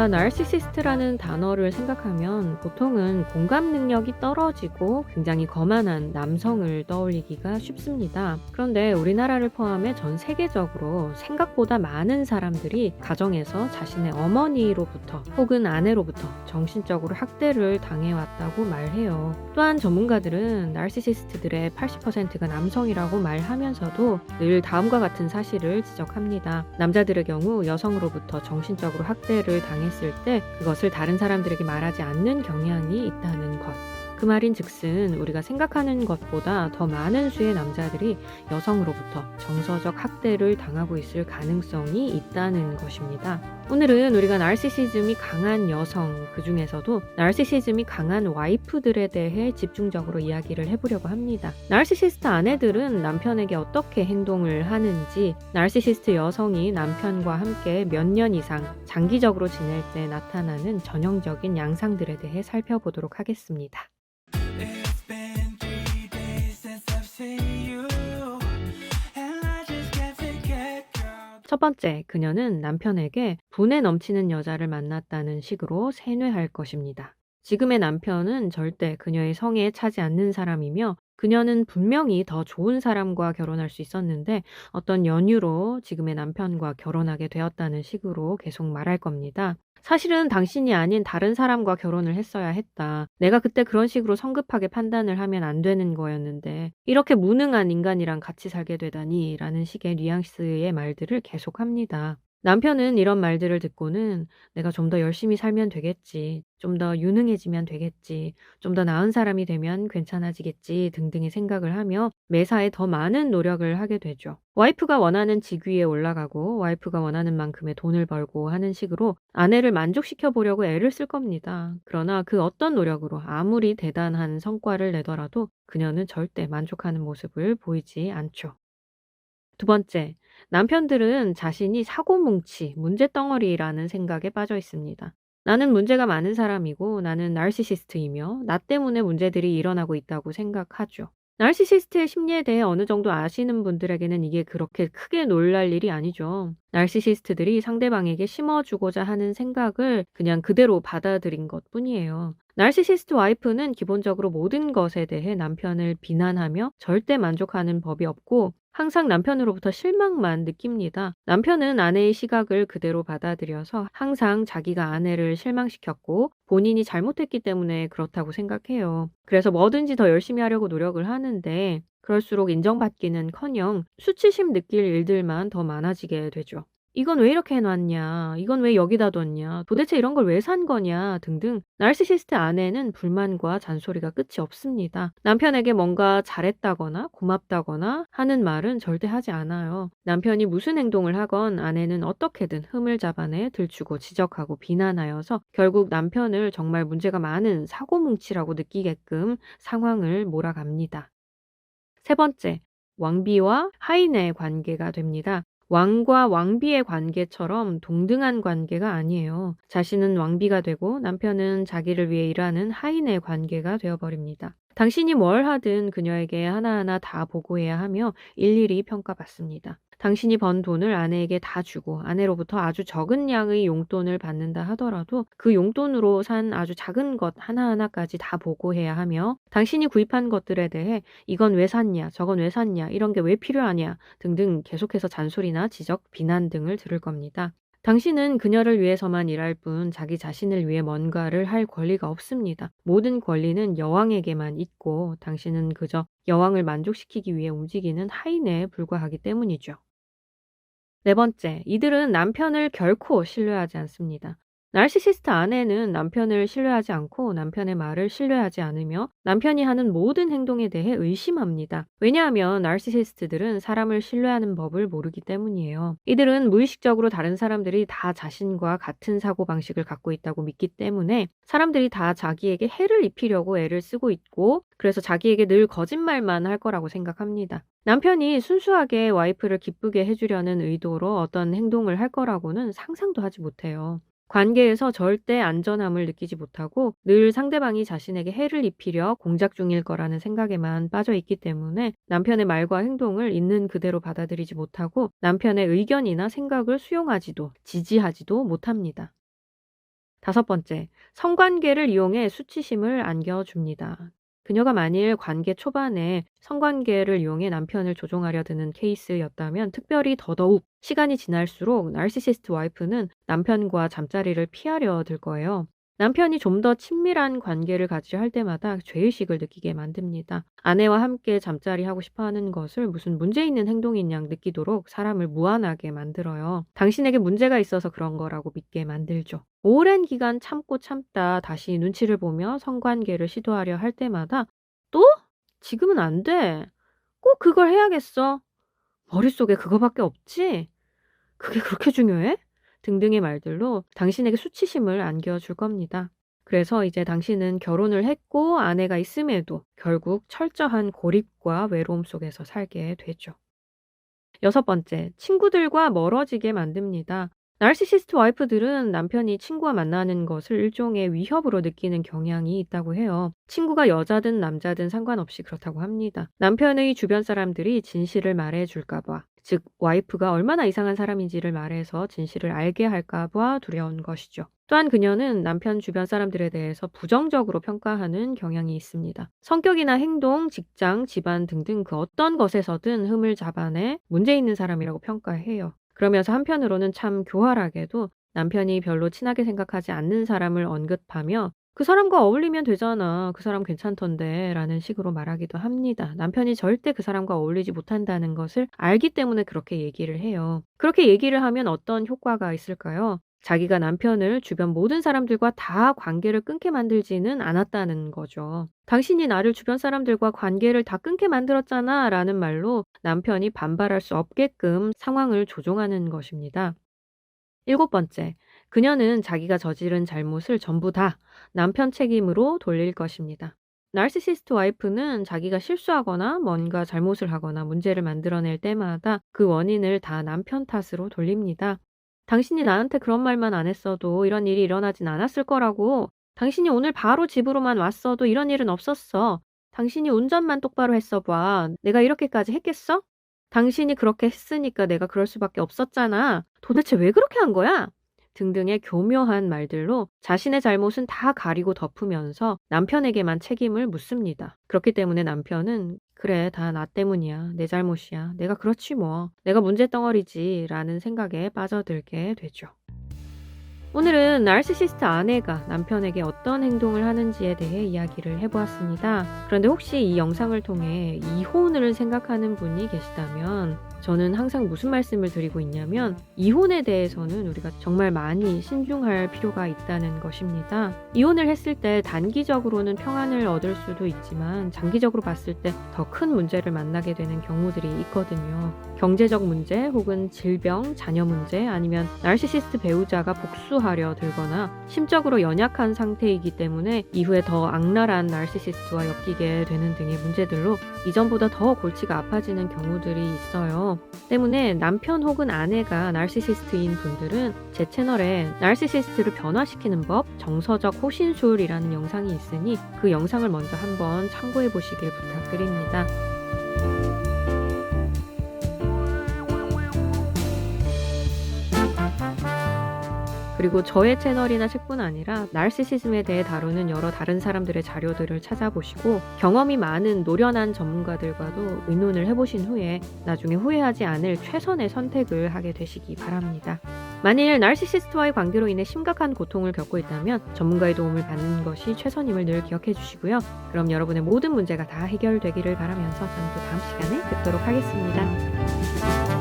우리가 나르시시스트라는 단어를 생각하면 보통은 공감 능력이 떨어지고 굉장히 거만한 남성을 떠올리기가 쉽습니다. 그런데 우리나라를 포함해 전 세계적으로 생각보다 많은 사람들이 가정에서 자신의 어머니로부터 혹은 아내로부터 정신적으로 학대를 당해왔다고 말해요. 또한 전문가들은 나르시시스트들의 80%가 남성이라고 말하면서도 늘 다음과 같은 사실을 지적합니다. 남자들의 경우 여성으로부터 정신적으로 학대를 당했을 때 그것을 다른 사람들에게 말하지 않는 경향이 있다는 것. 그 말인즉슨 우리가 생각하는 것보다 더 많은 수의 남자들이 여성으로부터 정서적 학대를 당하고 있을 가능성이 있다는 것입니다. 오늘은 우리가 나르시시즘이 강한 여성, 그 중에서도 나르시시즘이 강한 와이프들에 대해 집중적으로 이야기를 해보려고 합니다. 나르시시스트 아내들은 남편에게 어떻게 행동을 하는지, 나르시시스트 여성이 남편과 함께 몇 년 이상 장기적으로 지낼 때 나타나는 전형적인 양상들에 대해 살펴보도록 하겠습니다. It's been 3 days since I've seen you, and I just can't forget, girl. 첫 번째, 그녀는 남편에게 분에 넘치는 여자를 만났다는 식으로 세뇌할 것입니다. 지금의 남편은 절대 그녀의 성에 차지 않는 사람이며 그녀는 분명히 더 좋은 사람과 결혼할 수 있었는데 어떤 연유로 지금의 남편과 결혼하게 되었다는 식으로 계속 말할 겁니다. 사실은 당신이 아닌 다른 사람과 결혼을 했어야 했다. 내가 그때 그런 식으로 성급하게 판단을 하면 안 되는 거였는데 이렇게 무능한 인간이랑 같이 살게 되다니 라는 식의 뉘앙스의 말들을 계속합니다. 남편은 이런 말들을 듣고는 내가 좀 더 열심히 살면 되겠지, 좀 더 유능해지면 되겠지, 좀 더 나은 사람이 되면 괜찮아지겠지 등등의 생각을 하며 매사에 더 많은 노력을 하게 되죠. 와이프가 원하는 직위에 올라가고 와이프가 원하는 만큼의 돈을 벌고 하는 식으로 아내를 만족시켜 보려고 애를 쓸 겁니다. 그러나 그 어떤 노력으로 아무리 대단한 성과를 내더라도 그녀는 절대 만족하는 모습을 보이지 않죠. 두 번째, 남편들은 자신이 사고뭉치, 문제덩어리라는 생각에 빠져 있습니다. 나는 문제가 많은 사람이고 나는 나르시시스트이며 나 때문에 문제들이 일어나고 있다고 생각하죠. 나르시시스트의 심리에 대해 어느 정도 아시는 분들에게는 이게 그렇게 크게 놀랄 일이 아니죠. 나르시시스트들이 상대방에게 심어주고자 하는 생각을 그냥 그대로 받아들인 것뿐이에요. 나르시시스트 와이프는 기본적으로 모든 것에 대해 남편을 비난하며 절대 만족하는 법이 없고 항상 남편으로부터 실망만 느낍니다. 남편은 아내의 시각을 그대로 받아들여서 항상 자기가 아내를 실망시켰고 본인이 잘못했기 때문에 그렇다고 생각해요. 그래서 뭐든지 더 열심히 하려고 노력을 하는데 그럴수록 인정받기는커녕 수치심 느낄 일들만 더 많아지게 되죠. 이건 왜 이렇게 해놨냐, 이건 왜 여기다 뒀냐, 도대체 이런 걸 왜 산 거냐 등등 나르시시스트 아내는 불만과 잔소리가 끝이 없습니다. 남편에게 뭔가 잘했다거나 고맙다거나 하는 말은 절대 하지 않아요. 남편이 무슨 행동을 하건 아내는 어떻게든 흠을 잡아내 들추고 지적하고 비난하여서 결국 남편을 정말 문제가 많은 사고뭉치라고 느끼게끔 상황을 몰아갑니다. 세 번째, 왕비와 하인의 관계가 됩니다. 왕과 왕비의 관계처럼 동등한 관계가 아니에요. 자신은 왕비가 되고 남편은 자기를 위해 일하는 하인의 관계가 되어버립니다. 당신이 뭘 하든 그녀에게 하나하나 다 보고해야 하며 일일이 평가받습니다. 당신이 번 돈을 아내에게 다 주고 아내로부터 아주 적은 양의 용돈을 받는다 하더라도 그 용돈으로 산 아주 작은 것 하나하나까지 다 보고해야 하며 당신이 구입한 것들에 대해 이건 왜 샀냐, 저건 왜 샀냐, 이런 게 왜 필요하냐 등등 계속해서 잔소리나 지적, 비난 등을 들을 겁니다. 당신은 그녀를 위해서만 일할 뿐 자기 자신을 위해 뭔가를 할 권리가 없습니다. 모든 권리는 여왕에게만 있고 당신은 그저 여왕을 만족시키기 위해 움직이는 하인에 불과하기 때문이죠. 네 번째, 이들은 남편을 결코 신뢰하지 않습니다. 나르시시스트 아내는 남편을 신뢰하지 않고 남편의 말을 신뢰하지 않으며 남편이 하는 모든 행동에 대해 의심합니다. 왜냐하면 나르시시스트들은 사람을 신뢰하는 법을 모르기 때문이에요. 이들은 무의식적으로 다른 사람들이 다 자신과 같은 사고방식을 갖고 있다고 믿기 때문에 사람들이 다 자기에게 해를 입히려고 애를 쓰고 있고 그래서 자기에게 늘 거짓말만 할 거라고 생각합니다. 남편이 순수하게 와이프를 기쁘게 해주려는 의도로 어떤 행동을 할 거라고는 상상도 하지 못해요. 관계에서 절대 안전함을 느끼지 못하고 늘 상대방이 자신에게 해를 입히려 공작 중일 거라는 생각에만 빠져 있기 때문에 남편의 말과 행동을 있는 그대로 받아들이지 못하고 남편의 의견이나 생각을 수용하지도 지지하지도 못합니다. 5번째, 성관계를 이용해 수치심을 안겨줍니다. 그녀가 만일 관계 초반에 성관계를 이용해 남편을 조종하려 드는 케이스였다면 특별히 더더욱 시간이 지날수록 나르시시스트 와이프는 남편과 잠자리를 피하려 들 거예요. 남편이 좀 더 친밀한 관계를 가지려 할 때마다 죄의식을 느끼게 만듭니다. 아내와 함께 잠자리 하고 싶어 하는 것을 무슨 문제 있는 행동인 양 느끼도록 사람을 무안하게 만들어요. 당신에게 문제가 있어서 그런 거라고 믿게 만들죠. 오랜 기간 참고 참다 다시 눈치를 보며 성관계를 시도하려 할 때마다 또? 지금은 안 돼. 꼭 그걸 해야겠어. 머릿속에 그거밖에 없지? 그게 그렇게 중요해? 등등의 말들로 당신에게 수치심을 안겨줄 겁니다. 그래서 이제 당신은 결혼을 했고 아내가 있음에도 결국 철저한 고립과 외로움 속에서 살게 되죠. 6번째, 친구들과 멀어지게 만듭니다. 나르시시스트 와이프들은 남편이 친구와 만나는 것을 일종의 위협으로 느끼는 경향이 있다고 해요. 친구가 여자든 남자든 상관없이 그렇다고 합니다. 남편의 주변 사람들이 진실을 말해줄까 봐, 즉 와이프가 얼마나 이상한 사람인지를 말해서 진실을 알게 할까 봐 두려운 것이죠. 또한 그녀는 남편 주변 사람들에 대해서 부정적으로 평가하는 경향이 있습니다. 성격이나 행동, 직장, 집안 등등 그 어떤 것에서든 흠을 잡아내 문제 있는 사람이라고 평가해요. 그러면서 한편으로는 참 교활하게도 남편이 별로 친하게 생각하지 않는 사람을 언급하며 그 사람과 어울리면 되잖아. 그 사람 괜찮던데 라는 식으로 말하기도 합니다. 남편이 절대 그 사람과 어울리지 못한다는 것을 알기 때문에 그렇게 얘기를 해요. 그렇게 얘기를 하면 어떤 효과가 있을까요? 자기가 남편을 주변 모든 사람들과 다 관계를 끊게 만들지는 않았다는 거죠. 당신이 나를 주변 사람들과 관계를 다 끊게 만들었잖아 라는 말로 남편이 반발할 수 없게끔 상황을 조종하는 것입니다. 7번째, 그녀는 자기가 저지른 잘못을 전부 다 남편 책임으로 돌릴 것입니다. 나르시시스트 와이프는 자기가 실수하거나 뭔가 잘못을 하거나 문제를 만들어낼 때마다 그 원인을 다 남편 탓으로 돌립니다. 당신이 나한테 그런 말만 안 했어도 이런 일이 일어나진 않았을 거라고. 당신이 오늘 바로 집으로만 왔어도 이런 일은 없었어. 당신이 운전만 똑바로 했어 봐. 내가 이렇게까지 했겠어? 당신이 그렇게 했으니까 내가 그럴 수밖에 없었잖아. 도대체 왜 그렇게 한 거야? 등등의 교묘한 말들로 자신의 잘못은 다 가리고 덮으면서 남편에게만 책임을 묻습니다. 그렇기 때문에 남편은 그래, 다 나 때문이야. 내 잘못이야. 내가 그렇지 뭐. 내가 문제덩어리지 라는 생각에 빠져들게 되죠. 오늘은 나르시시스트 아내가 남편에게 어떤 행동을 하는지에 대해 이야기를 해보았습니다. 그런데 혹시 이 영상을 통해 이혼을 생각하는 분이 계시다면 저는 항상 무슨 말씀을 드리고 있냐면 이혼에 대해서는 우리가 정말 많이 신중할 필요가 있다는 것입니다. 이혼을 했을 때 단기적으로는 평안을 얻을 수도 있지만 장기적으로 봤을 때 더 큰 문제를 만나게 되는 경우들이 있거든요. 경제적 문제 혹은 질병, 자녀 문제 아니면 나르시시스트 배우자가 복수하려 들거나 심적으로 연약한 상태이기 때문에 이후에 더 악랄한 나르시시스트와 엮이게 되는 등의 문제들로 이전보다 더 골치가 아파지는 경우들이 있어요. 때문에 남편 혹은 아내가 나르시시스트인 분들은 제 채널에 나르시시스트를 변화시키는 법, 정서적 호신술이라는 영상이 있으니 그 영상을 먼저 한번 참고해 보시길 부탁드립니다. 그리고 저의 채널이나 책뿐 아니라 나르시시즘에 대해 다루는 여러 다른 사람들의 자료들을 찾아보시고 경험이 많은 노련한 전문가들과도 의논을 해보신 후에 나중에 후회하지 않을 최선의 선택을 하게 되시기 바랍니다. 만일 나르시시스트와의 관계로 인해 심각한 고통을 겪고 있다면 전문가의 도움을 받는 것이 최선임을 늘 기억해 주시고요. 그럼 여러분의 모든 문제가 다 해결되기를 바라면서 저는 또 다음 시간에 뵙도록 하겠습니다.